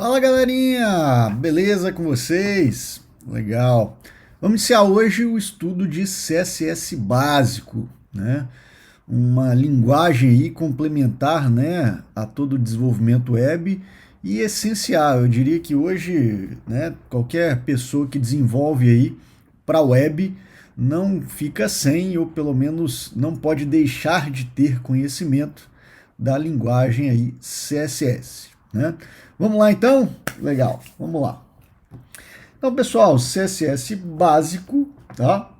Fala galerinha, beleza com vocês? Legal. Vamos iniciar hoje o estudo de CSS básico, né? Uma linguagem aí complementar, né, a todo o desenvolvimento web e essencial. Eu diria que hoje, né, qualquer pessoa que desenvolve aí para web não fica sem, ou pelo menos não pode deixar de ter conhecimento da linguagem aí CSS, né? Vamos lá então? Legal, vamos lá. Então, pessoal, CSS básico, tá?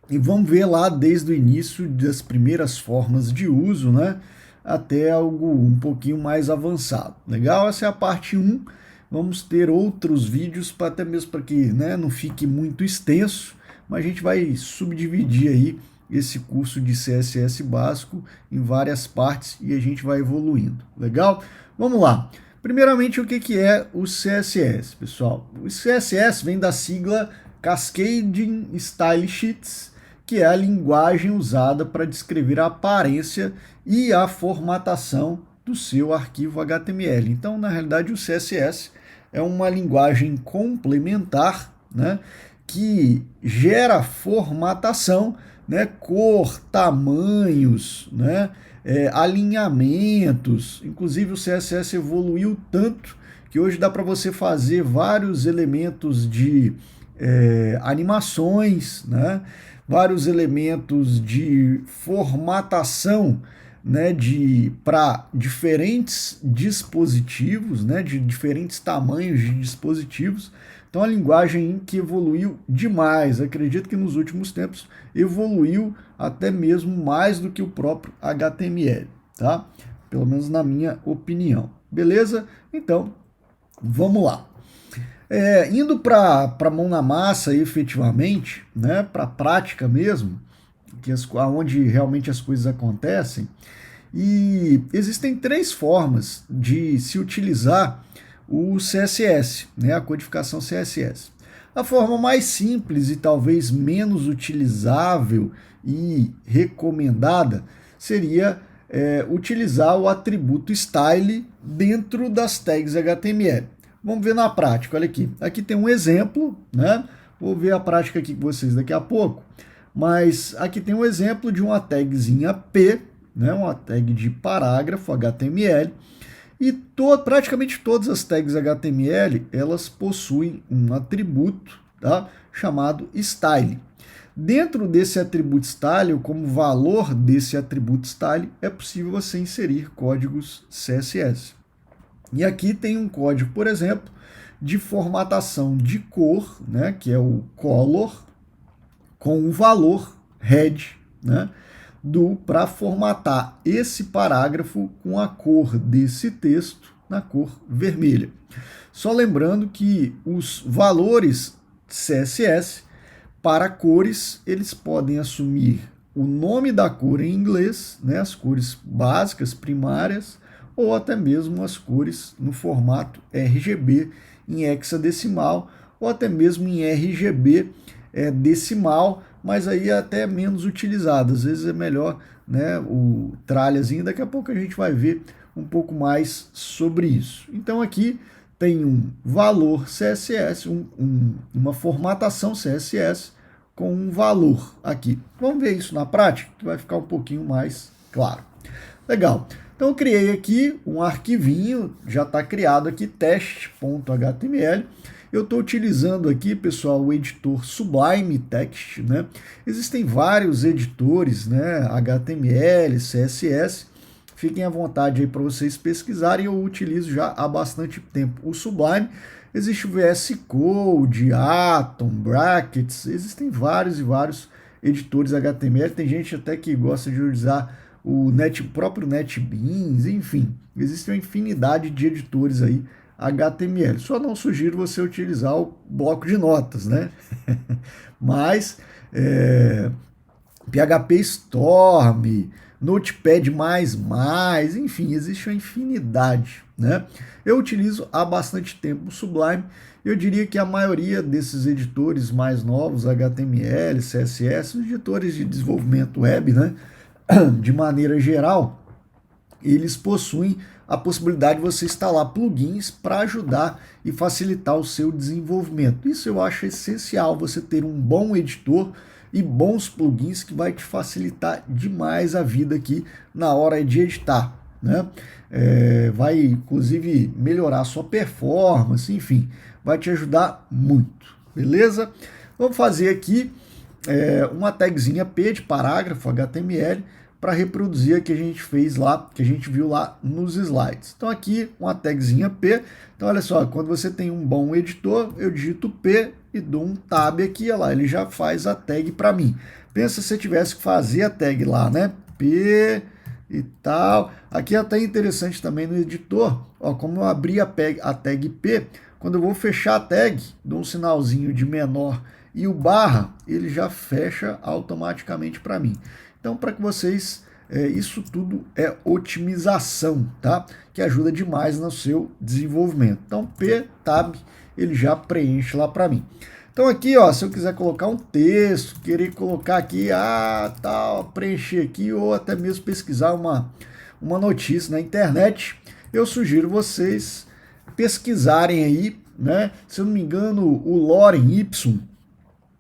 E vamos ver lá desde o início das primeiras formas de uso, né? Até algo um pouquinho mais avançado. Legal? Essa é a parte 1. Vamos ter outros vídeos para até mesmo para que, né, não fique muito extenso, mas a gente vai subdividir aí esse curso de CSS básico em várias partes e a gente vai evoluindo. Legal? Vamos lá. Primeiramente, o que é o CSS, pessoal? O CSS vem da sigla Cascading Style Sheets, que é a linguagem usada para descrever a aparência e a formatação do seu arquivo HTML. Então, na realidade, o CSS é uma linguagem complementar, né, que gera formatação, né, cor, tamanhos, né, alinhamentos. Inclusive o CSS evoluiu tanto que hoje dá para você fazer vários elementos de animações, né, vários elementos de formatação, né, para diferentes dispositivos, né, de diferentes tamanhos de dispositivos. Então a linguagem que evoluiu demais, acredito que nos últimos tempos evoluiu até mesmo mais do que o próprio HTML, tá? Pelo menos na minha opinião. Beleza? Então, vamos lá. Indo para a mão na massa efetivamente, né, para a prática mesmo, onde realmente as coisas acontecem, e existem três formas de se utilizar o CSS, né, a codificação CSS. A forma mais simples e talvez menos utilizável e recomendada seria utilizar o atributo style dentro das tags HTML. Vamos ver na prática, olha aqui. Aqui tem um exemplo, né? Vou ver a prática aqui com vocês daqui a pouco. Mas aqui tem um exemplo de uma tagzinha P, né? Uma tag de parágrafo HTML. E praticamente todas as tags HTML, elas possuem um atributo, tá, chamado style. Dentro desse atributo style, como valor desse atributo style, é possível você inserir códigos CSS. E aqui tem um código, por exemplo, de formatação de cor, né, que é o color, com o valor head, né, para formatar esse parágrafo com a cor desse texto na cor vermelha. Só lembrando que os valores CSS para cores, eles podem assumir o nome da cor em inglês, né, as cores básicas, primárias, ou até mesmo as cores no formato RGB em hexadecimal, ou até mesmo em RGB decimal, mas aí é até menos utilizado. Às vezes é melhor, né, o tralhazinho. Daqui a pouco a gente vai ver um pouco mais sobre isso. Então aqui tem um valor CSS, uma formatação CSS com um valor aqui. Vamos ver isso na prática, que vai ficar um pouquinho mais claro. Legal. Então eu criei aqui um arquivinho, já está criado aqui, teste.html. Eu estou utilizando aqui, pessoal, o editor Sublime Text, né? Existem vários editores, né? HTML, CSS. Fiquem à vontade aí para vocês pesquisarem. Eu utilizo já há bastante tempo o Sublime. Existe o VS Code, Atom, Brackets. Existem vários e vários editores HTML. Tem gente até que gosta de usar o próprio NetBeans, enfim. Existe uma infinidade de editores aí HTML. Só não sugiro você utilizar o bloco de notas, né? Mas PHP Storm, Notepad++, enfim, existe uma infinidade, né? Eu utilizo há bastante tempo o Sublime. Eu diria que a maioria desses editores mais novos, HTML, CSS, os editores de desenvolvimento web, né? De maneira geral, eles possuem a possibilidade de você instalar plugins para ajudar e facilitar o seu desenvolvimento. Isso eu acho essencial, você ter um bom editor e bons plugins que vai te facilitar demais a vida aqui na hora de editar, né? Vai inclusive melhorar a sua performance, enfim, vai te ajudar muito, beleza? Vamos fazer aqui uma tagzinha P de parágrafo HTML para reproduzir a que a gente fez lá, que a gente viu lá nos slides. Então aqui uma tagzinha P. Então olha só, quando você tem um bom editor, eu digito P e dou um tab aqui, olha lá, ele já faz a tag para mim. Pensa se você tivesse que fazer a tag lá, né? P e tal. Aqui é até interessante também no editor, ó, como eu abri a tag P, quando eu vou fechar a tag, dou um sinalzinho de menor e o barra, ele já fecha automaticamente para mim. Então, para que vocês, isso tudo é otimização, tá? Que ajuda demais no seu desenvolvimento. Então, P, tab, ele já preenche lá para mim. Então aqui, ó, se eu quiser colocar um texto, querer colocar aqui, tal, preencher aqui, ou até mesmo pesquisar uma notícia na internet, eu sugiro vocês pesquisarem aí, né? Se eu não me engano, o Lorem Ipsum,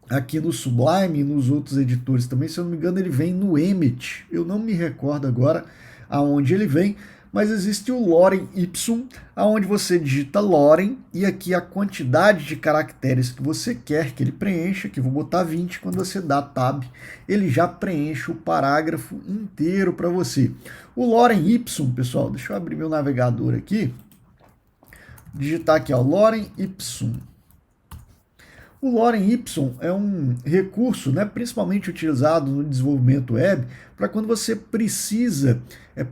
aqui no Sublime e nos outros editores também, se eu não me engano, ele vem no Emmet. Eu não me recordo agora aonde ele vem, mas existe o Lorem Ipsum, aonde você digita Lorem e aqui a quantidade de caracteres que você quer que ele preencha, que eu vou botar 20, quando você dá tab, ele já preenche o parágrafo inteiro para você. O Lorem Ipsum, pessoal, deixa eu abrir meu navegador aqui, digitar aqui, ó, Lorem Ipsum. O Lorem Ipsum é um recurso, né, principalmente utilizado no desenvolvimento web, para quando você precisa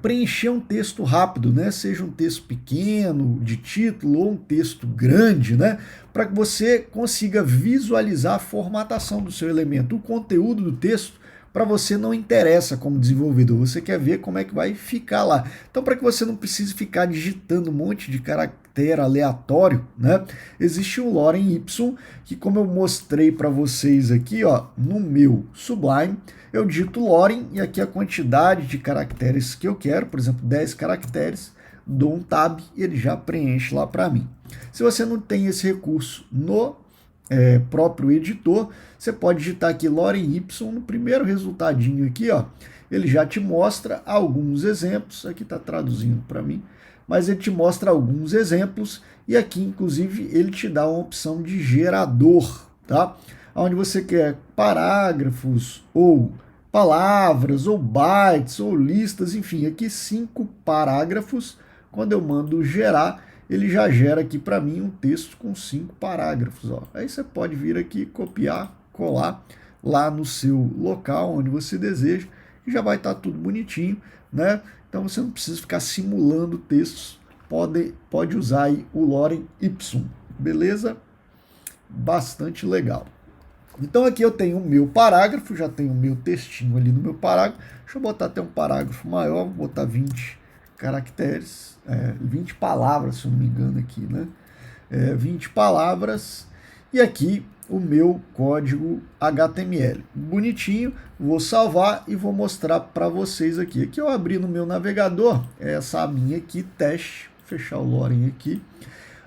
preencher um texto rápido, né, seja um texto pequeno, de título, ou um texto grande, né, para que você consiga visualizar a formatação do seu elemento. O conteúdo do texto, para você não interessa como desenvolvedor, você quer ver como é que vai ficar lá. Então, para que você não precise ficar digitando um monte de caractere aleatório, né? Existe o Lorem Ipsum, que como eu mostrei para vocês aqui, ó, no meu Sublime, eu digito Lorem e aqui a quantidade de caracteres que eu quero, por exemplo, 10 caracteres, dou um tab e ele já preenche lá para mim. Se você não tem esse recurso no próprio editor, você pode digitar aqui Lorem Ipsum, no primeiro resultadinho aqui, ó, ele já te mostra alguns exemplos, aqui está traduzindo para mim, mas ele te mostra alguns exemplos e aqui, inclusive, ele te dá uma opção de gerador, tá? Onde você quer parágrafos, ou palavras, ou bytes, ou listas, enfim, aqui 5 parágrafos, quando eu mando gerar, ele já gera aqui para mim um texto com 5 parágrafos. Ó. Aí você pode vir aqui, copiar, colar lá no seu local onde você deseja, e já vai estar tudo bonitinho, né? Então você não precisa ficar simulando textos, pode usar aí o Lorem Ipsum, beleza? Bastante legal. Então aqui eu tenho o meu parágrafo, já tenho o meu textinho ali no meu parágrafo, deixa eu botar até um parágrafo maior, vou botar 20 caracteres, 20 palavras, se eu não me engano aqui, né? 20 palavras, e aqui o meu código HTML. Bonitinho, vou salvar e vou mostrar para vocês aqui. Aqui eu abri no meu navegador, essa abinha aqui, teste, fechar o Lorem aqui.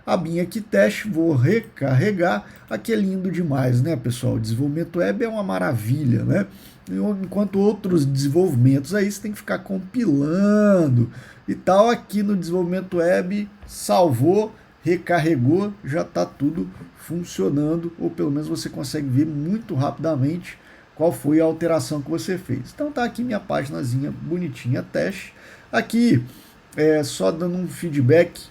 Abinha aqui, teste, vou recarregar. Aqui é lindo demais, né, pessoal? O desenvolvimento web é uma maravilha, né? Enquanto outros desenvolvimentos aí você tem que ficar compilando e tal, aqui no desenvolvimento web, salvou, recarregou, já está tudo funcionando, ou pelo menos você consegue ver muito rapidamente qual foi a alteração que você fez. Então tá aqui minha paginazinha bonitinha, teste. Aqui só dando um feedback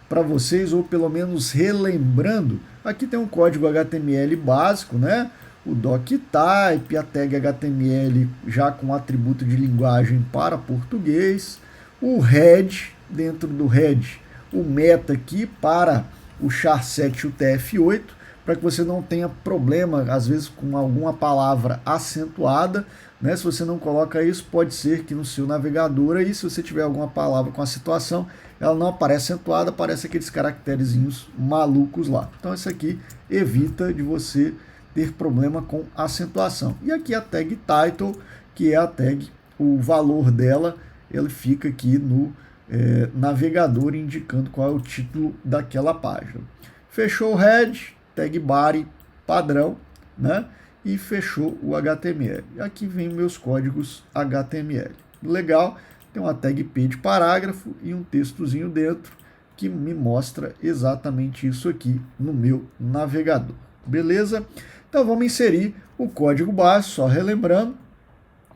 para vocês, ou pelo menos relembrando, aqui tem um código HTML básico, né? O doctype, a tag HTML já com atributo de linguagem para português, o head, dentro do head, o meta aqui para o char7 e o tf8, para que você não tenha problema, às vezes, com alguma palavra acentuada, né? Se você não coloca isso, pode ser que no seu navegador aí, se você tiver alguma palavra com acentuação, ela não aparece acentuada, aparece aqueles caracterezinhos malucos lá. Então isso aqui evita de você ter problema com acentuação. E aqui a tag title, que é a tag, o valor dela, ele fica aqui no navegador indicando qual é o título daquela página. Fechou o head, tag body padrão, né? E fechou o HTML. Aqui vem meus códigos HTML. Legal, tem uma tag P de parágrafo e um textozinho dentro que me mostra exatamente isso aqui no meu navegador. Beleza? Então vamos inserir o código base, só relembrando,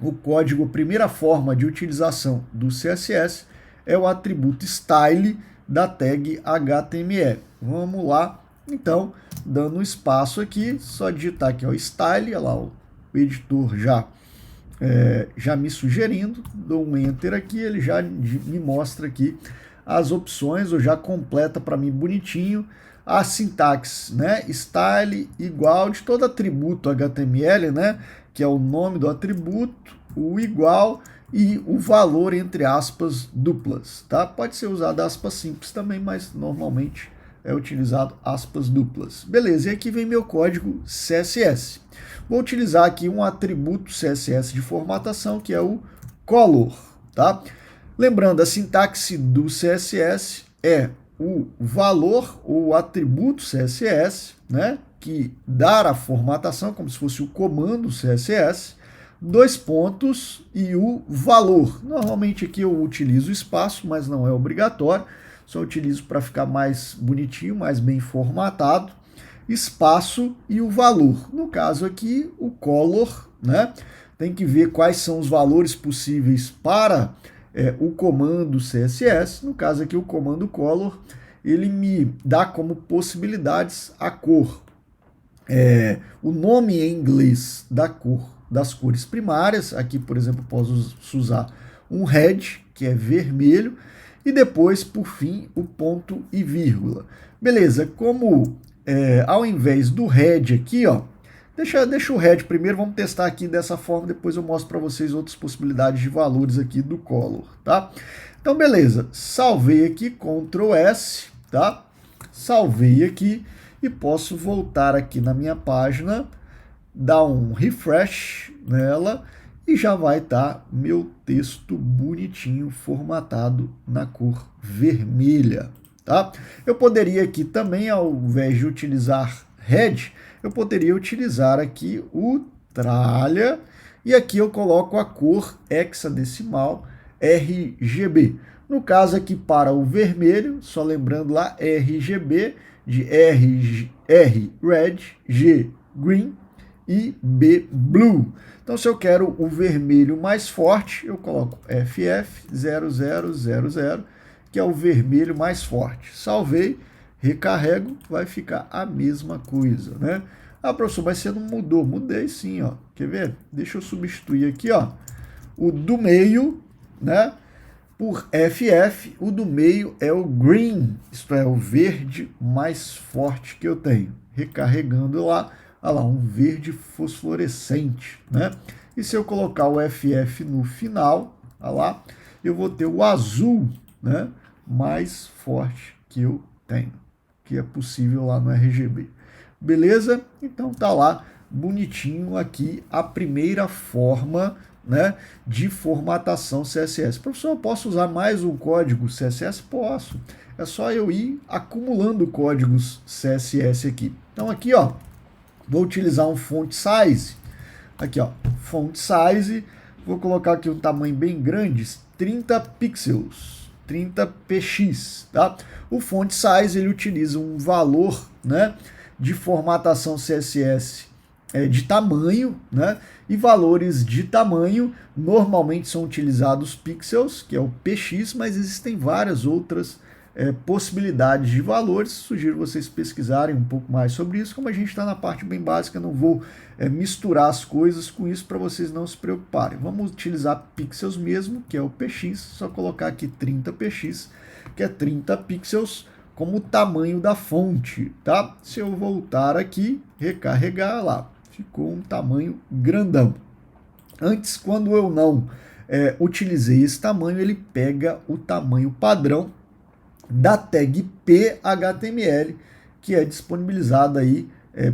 o código, a primeira forma de utilização do CSS é o atributo style da tag HTML. Vamos lá, então, dando um espaço aqui, só digitar aqui o style, olha lá, o editor já me sugerindo, dou um enter aqui, ele já me mostra aqui as opções, ou já completa para mim bonitinho a sintaxe, né? Style igual de todo atributo HTML, né? Que é o nome do atributo, o igual e o valor entre aspas duplas, tá? Pode ser usado aspas simples também, mas normalmente é utilizado aspas duplas. Beleza, e aqui vem meu código CSS. Vou utilizar aqui um atributo CSS de formatação, que é o color, tá? Lembrando, a sintaxe do CSS é o valor ou o atributo CSS, né, que dá a formatação, como se fosse o comando CSS, 2 pontos e o valor. Normalmente aqui eu utilizo espaço, mas não é obrigatório, só utilizo para ficar mais bonitinho, mais bem formatado, espaço e o valor. No caso aqui, o color, né, tem que ver quais são os valores possíveis para o comando CSS. No caso aqui, o comando color, ele me dá como possibilidades a cor, o nome em inglês da cor, das cores primárias. Aqui, por exemplo, posso usar um red, que é vermelho, e depois, por fim, o ponto e vírgula. Beleza, como ao invés do red aqui, ó, deixa o red primeiro, vamos testar aqui dessa forma, depois eu mostro para vocês outras possibilidades de valores aqui do color, tá? Então, beleza, salvei aqui, Ctrl S, tá? Salvei aqui e posso voltar aqui na minha página, dar um refresh nela e já vai estar meu texto bonitinho, formatado na cor vermelha, tá? Eu poderia aqui também, ao invés de utilizar red, eu poderia utilizar aqui o tralha, e aqui eu coloco a cor hexadecimal RGB. No caso aqui para o vermelho, só lembrando lá, RGB, de R red, G green e B blue. Então, se eu quero o vermelho mais forte, eu coloco FF0000, que é o vermelho mais forte. Salvei, recarrego, vai ficar a mesma coisa, né? Ah, professor, mas você não mudou. Mudei sim, ó. Quer ver? Deixa eu substituir aqui, ó, o do meio, né, por FF. O do meio é o green, isto é, o verde mais forte que eu tenho. Recarregando lá, olha lá, um verde fosforescente, né? E se eu colocar o FF no final, olha lá, eu vou ter o azul, né, mais forte que eu tenho, que é possível lá no RGB. Beleza? Então tá lá, bonitinho aqui, a primeira forma, né, de formatação CSS. Professor, eu posso usar mais um código CSS? Posso. É só eu ir acumulando códigos CSS aqui. Então aqui, ó, vou utilizar um font size. Aqui, ó, font size. Vou colocar aqui um tamanho bem grande, 30 pixels, 30 px, tá? O font size, ele utiliza um valor, né, de formatação CSS de tamanho, né? E valores de tamanho normalmente são utilizados pixels, que é o px, mas existem várias outras possibilidades de valores. Sugiro vocês pesquisarem um pouco mais sobre isso. Como a gente está na parte bem básica, não vou misturar as coisas com isso para vocês não se preocuparem. Vamos utilizar pixels mesmo, que é o px, só colocar aqui 30 px, que é 30 pixels, como o tamanho da fonte, tá? Se eu voltar aqui, recarregar lá, ficou um tamanho grandão. Antes, quando eu não utilizei esse tamanho, ele pega o tamanho padrão da tag PHTML, que é disponibilizada aí,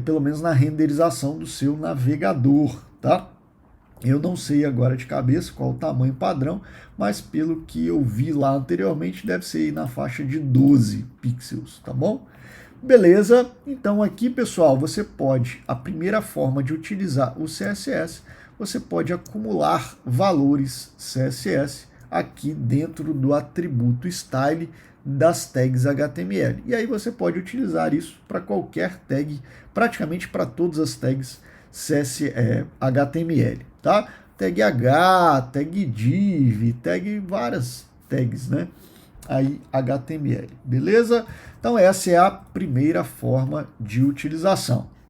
pelo menos na renderização do seu navegador, tá? Eu não sei agora de cabeça qual o tamanho padrão, mas pelo que eu vi lá anteriormente, deve ser aí na faixa de 12 pixels, tá bom? Beleza, então aqui, pessoal, você pode, a primeira forma de utilizar o CSS, você pode acumular valores CSS aqui dentro do atributo style das tags HTML. E aí você pode utilizar isso para qualquer tag, praticamente para todas as tags HTML, tá? Tag H, tag div, tag várias tags, né? Aí HTML, beleza? Então essa é a primeira forma de utilização.